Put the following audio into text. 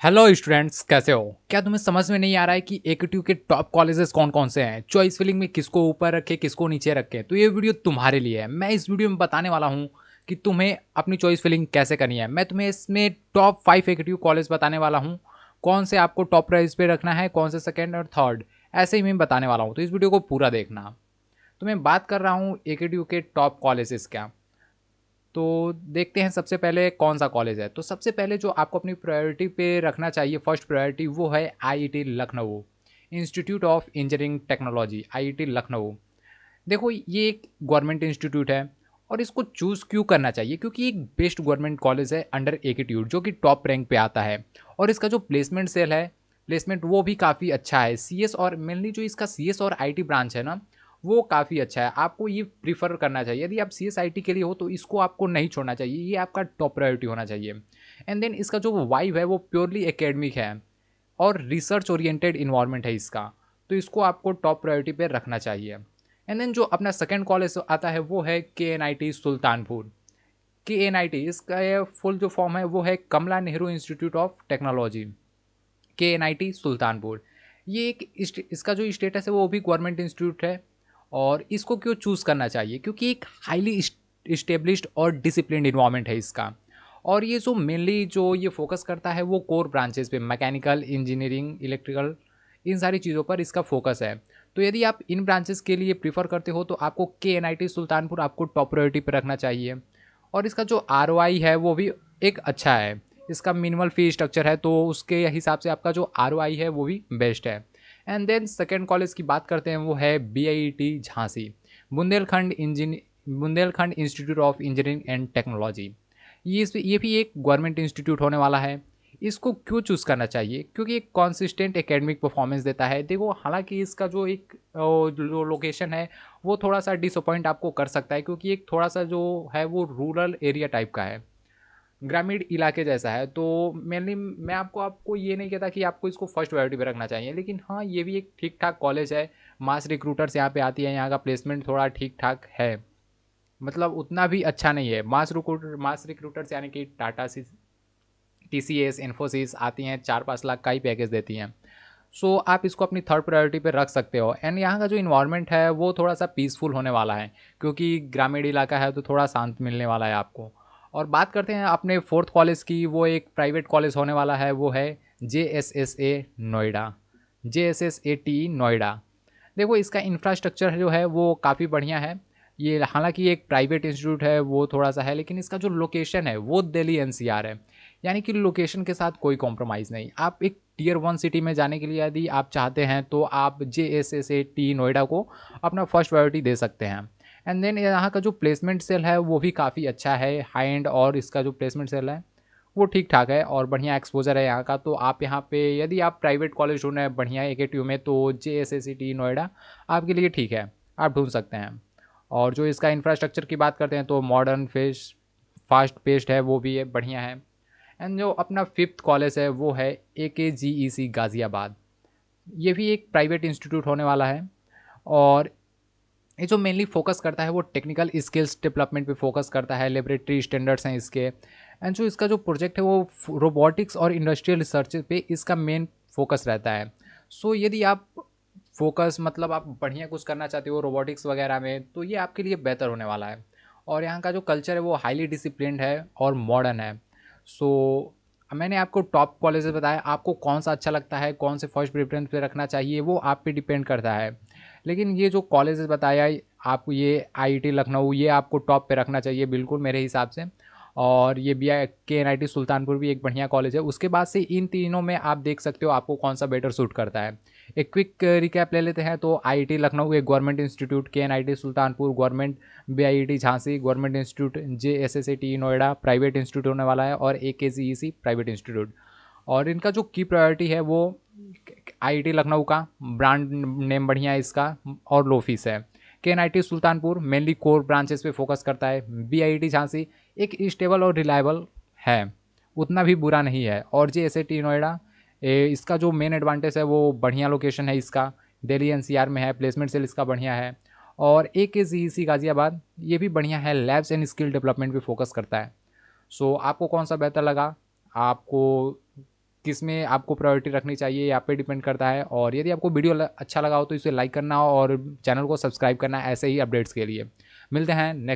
Hello students, कैसे हो? क्या तुम्हें समझ में नहीं आ रहा है कि एकेटीयू के टॉप कॉलेजेस कौन कौन से हैं? चॉइस फिलिंग में किसको ऊपर रखे, किसको नीचे रखे? तो ये वीडियो तुम्हारे लिए है। मैं इस वीडियो में बताने वाला हूँ कि तुम्हें अपनी चॉइस फिलिंग कैसे करनी है। मैं तुम्हें इसमें टॉप 5 एकेटीयू कॉलेज बताने वाला हूँ। कौन से आपको टॉप प्राइस पे रखना है, कौन से सेकेंड और थर्ड, ऐसे ही मैं बताने वाला हूँ। तो इस वीडियो को पूरा देखना। तो मैं बात कर रहा हूँ एकेटीयू के टॉप कॉलेजेस क्या। तो देखते हैं सबसे पहले कौन सा कॉलेज है। तो सबसे पहले जो आपको अपनी प्रायोरिटी पे रखना चाहिए, फर्स्ट प्रायोरिटी, वो है IIT Lucknow, institute of engineering technology, IIT Lucknow. देखो, ये एक गवर्नमेंट इंस्टीट्यूट है और इसको चूज़ क्यों करना चाहिए? क्योंकि एक बेस्ट गवर्नमेंट कॉलेज है अंडर एकेट्यूड, जो कि टॉप रैंक पे आता है। और इसका जो प्लेसमेंट सेल है, प्लेसमेंट वो भी काफ़ी अच्छा है। सीएस और मेनली जो इसका सीएस और आईटी ब्रांच है ना, वो काफ़ी अच्छा है। आपको ये प्रीफर करना चाहिए। यदि आप सीएस आईटी के लिए हो तो इसको आपको नहीं छोड़ना चाहिए, ये आपका टॉप प्रायोरिटी होना चाहिए। एंड देन इसका जो वाइब है वो प्योरली एकेडमिक है और रिसर्च ओरिएंटेड इन्वायरमेंट है इसका। तो इसको आपको टॉप प्रायोरिटी पे रखना चाहिए। एंड देन जो अपना सेकंड कॉलेज आता है वो है K N I T Sultanpur. के एन आई टी, इसका ये फुल जो फॉर्म है वो है कमला नेहरू इंस्टीट्यूट ऑफ टेक्नोलॉजी, के एन आई टी सुल्तानपुर। ये एक इसका जो स्टेटस है वो भी गवर्नमेंट इंस्टीट्यूट है। और इसको क्यों चूज़ करना चाहिए? क्योंकि एक हाईली इस्टेब्लिश्ड और डिसिप्लिन इन्वायरमेंट है इसका। और ये जो मेनली जो ये फोकस करता है वो कोर ब्रांचेस पे, मैकेनिकल इंजीनियरिंग, इलेक्ट्रिकल, इन सारी चीज़ों पर इसका फोकस है। तो यदि आप इन ब्रांचेस के लिए प्रीफर करते हो तो आपको के एन आई टी सुल्तानपुर आपको टॉप प्रायोरिटी पर रखना चाहिए। और इसका जो आर ओ आई है वो भी एक अच्छा है। इसका मिनिमल फी स्ट्रक्चर है, तो उसके हिसाब से आपका जो आर ओ आई है वो भी बेस्ट है। एंड देन सेकेंड कॉलेज की बात करते हैं, वो है B I T Jhansi, Bundelkhand institute of engineering and technology. ये भी एक गवर्नमेंट इंस्टीट्यूट होने वाला है। इसको क्यों चूज़ करना चाहिए? क्योंकि एक कॉन्सिस्टेंट एकेडमिक परफॉर्मेंस देता है। देखो, हालांकि इसका जो एक जो लोकेशन है वो थोड़ा सा डिसअपॉइंट आपको कर सकता है, क्योंकि एक थोड़ा सा जो है वो रूरल एरिया टाइप का है, ग्रामीण इलाके जैसा है। तो मेनली मैं आपको आपको ये नहीं कहता कि आपको इसको फर्स्ट प्रायोरिटी पे रखना चाहिए, लेकिन हाँ, ये भी एक ठीक ठाक कॉलेज है। मास रिक्रूटर्स यहाँ पे आती है, यहाँ का प्लेसमेंट थोड़ा ठीक ठाक है। मतलब उतना भी अच्छा नहीं है। मास रिक्रूटर्स यानी कि टाटा सी, टी सी एस, इन्फोसिस आती हैं, 4-5 लाख का ही पैकेज देती हैं। सो आप इसको अपनी थर्ड प्रायोरिटी पे रख सकते हो। एंड यहाँ का जो इन्वायरमेंट है वो थोड़ा सा पीसफुल होने वाला है, क्योंकि ग्रामीण इलाका है तो थोड़ा शांत मिलने वाला है आपको। और बात करते हैं अपने फोर्थ कॉलेज की। वो एक प्राइवेट कॉलेज होने वाला है, वो है जे S S A Noida, J S S A T Noida. देखो, इसका इंफ्रास्ट्रक्चर जो है वो काफ़ी बढ़िया है। ये हालांकि एक प्राइवेट इंस्टीट्यूट है वो थोड़ा सा है, लेकिन इसका जो लोकेशन है वो दिल्ली एनसीआर है। यानी कि लोकेशन के साथ कोई कॉम्प्रोमाइज़ नहीं। आप एक टियर 1 सिटी में जाने के लिए यदि आप चाहते हैं तो आप जे S S A T Noida को अपना फर्स्ट प्रायोरिटी दे सकते हैं। एंड देन यहाँ का जो प्लेसमेंट सेल है वो भी काफ़ी अच्छा है, हाई एंड। और इसका जो प्लेसमेंट सेल है वो ठीक ठाक है और बढ़िया एक्सपोजर है यहाँ का। तो आप यहाँ पे यदि आप प्राइवेट कॉलेज ढूंढ रहे हैं बढ़िया एकेटीयू में, तो J S S C T Noida आपके लिए ठीक है, आप ढूंढ सकते हैं। और जो इसका इंफ्रास्ट्रक्चर की बात करते हैं तो मॉडर्न फेस फास्ट पेस्ड है, वो भी है, बढ़िया है। एंड जो अपना फिफ्थ कॉलेज है वो है ए के जी ई सी गाज़ियाबाद। ये भी एक प्राइवेट इंस्टीट्यूट होने वाला है। और ये जो मेनली फोकस करता है वो टेक्निकल स्किल्स डेवलपमेंट पे फोकस करता है, लेबोरेटरी स्टैंडर्ड्स हैं इसके। एंड जो इसका जो प्रोजेक्ट है वो रोबोटिक्स और इंडस्ट्रियल रिसर्च पे इसका मेन फोकस रहता है। सो यदि आप फोकस मतलब आप बढ़िया कुछ करना चाहते हो रोबोटिक्स वगैरह में, तो ये आपके लिए बेहतर होने वाला है। और यहाँ का जो कल्चर है वो हाईली डिसिप्लिन्ड है और मॉडर्न है। सो मैंने आपको टॉप कॉलेजेस बताया, आपको कौन सा अच्छा लगता है, कौन से फर्स्ट प्रेफरेंस पे रखना चाहिए, वो आप पे डिपेंड करता है। लेकिन ये जो कॉलेजेस बताया आपको, ये आईआईटी लखनऊ, ये आपको टॉप पे रखना चाहिए बिल्कुल मेरे हिसाब से। और ये बी आई के एन आई टी सुल्तानपुर भी एक बढ़िया कॉलेज है। उसके बाद से इन तीनों में आप देख सकते हो आपको कौन सा बेटर सूट करता है। एक क्विक रिकैप ले लेते हैं। तो आईआईटी लखनऊ एक government institute, K N I T Sultanpur government, B I T Jhansi government institute, J S S A T Noida private institute होने वाला है, और ए के जी ई सी प्राइवेट इंस्टीट्यूट। और इनका जो की प्रायोरिटी है वो आईआईटी लखनऊ का ब्रांड नेम बढ़िया है इसका और लो फीस है। K N I T Sultanpur mainly core branches पे फोकस करता है। बी आई टी झांसी एक स्टेबल और रिलायबल है, उतना भी बुरा नहीं है। और जे एस ए टी नोएडा, इसका जो मेन एडवांटेज है वो बढ़िया लोकेशन है इसका, दिल्ली एनसीआर में है, प्लेसमेंट सेल इसका बढ़िया है। और ए के जी सी गाज़ियाबाद ये भी बढ़िया है, लैब्स एंड स्किल डेवलपमेंट पे फोकस करता है। सो आपको कौन सा बेहतर लगा? आपको किस में आपको प्रायोरिटी रखनी चाहिए, ये आप पे डिपेंड करता है। और यदि आपको वीडियो अच्छा लगा हो तो इसे लाइक करना और चैनल को सब्सक्राइब करना ऐसे ही अपडेट्स के लिए। मिलते हैं नेक्स्ट